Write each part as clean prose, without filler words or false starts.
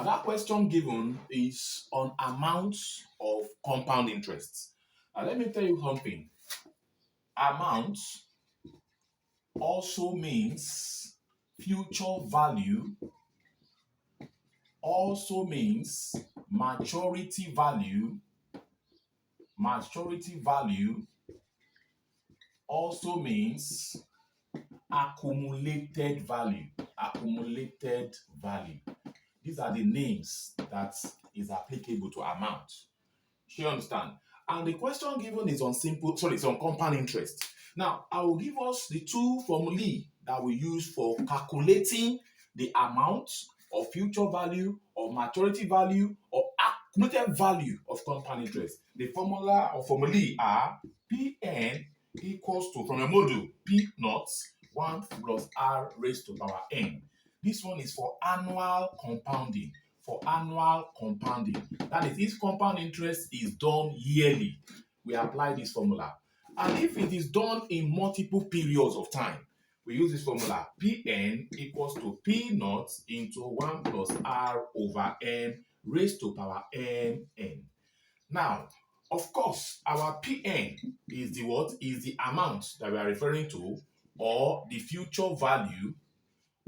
Now, that question given is on amounts of compound interest. Now, let me tell you something. Amount also means future value, also means maturity value, also means accumulated value, These are the names that is applicable to amount. You understand? And the question given is on it's on compound interest. Now, I will give us the two formulae that we use for calculating the amount of future value or maturity value or accumulated value of compound interest. The formula or formulae are Pn equals to, from a module, P naught 1 plus R raised to power n. This one is for annual compounding. That is, if compound interest is done yearly, we apply this formula. And if it is done in multiple periods of time, we use this formula. Pn equals to P naught into 1 plus R over n raised to power n. Now, of course, our Pn is the what? Is the amount that we are referring to, or the future value,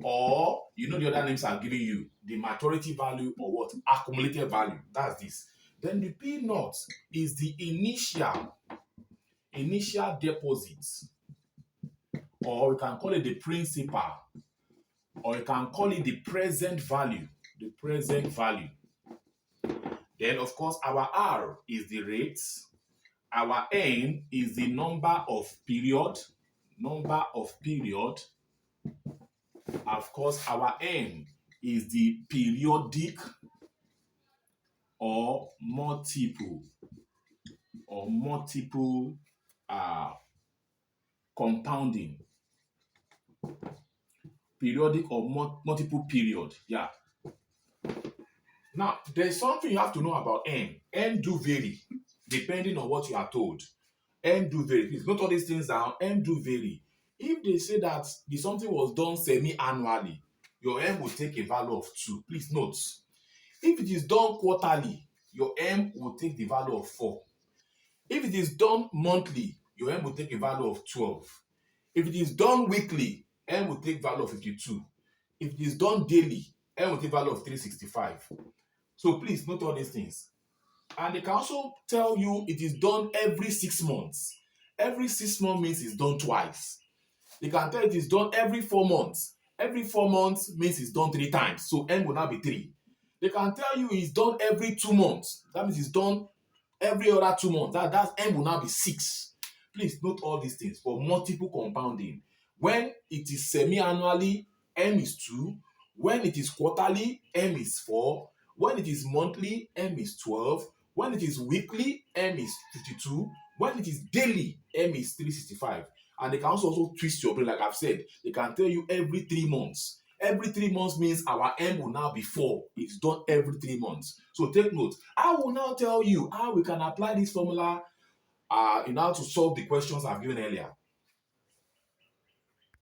or the other names I'm giving you, the maturity value or what? Accumulated value. That's this. Then the P naught is the initial deposits, or we can call it the principal, or you can call it the present value. Then, of course, our R is the rate. Our N is the number of period. Of course, our M is the periodic or multiple compounding. Periodic or multiple period. Yeah. Now, there's something you have to know about M. M do vary depending on what you are told. M do vary. Please note all these things down. M do vary. If they say that the something was done semi-annually, your M will take a value of 2. Please note. If it is done quarterly, your M will take the value of 4. If it is done monthly, your M will take a value of 12. If it is done weekly, M will take value of 52. If it is done daily, M will take value of 365. So please note all these things. And they can also tell you it is done every 6 months. Every 6 months means it's done twice. They can tell it is done every 4 months. Every 4 months means it's done 3 times. So M will now be 3. They can tell you it's done every 2 months. That means it's done every other 2 months. That's M will now be 6. Please note all these things for multiple compounding. When it is semi-annually, M is 2. When it is quarterly, M is 4. When it is monthly, M is 12. When it is weekly, M is 52. When it is daily, M is 365. And they can also twist your brain, like I've said. They can tell you every 3 months. Every 3 months means our M will now be 4. It's done every 3 months. So take note. I will now tell you how we can apply this formula in order to solve the questions I've given earlier.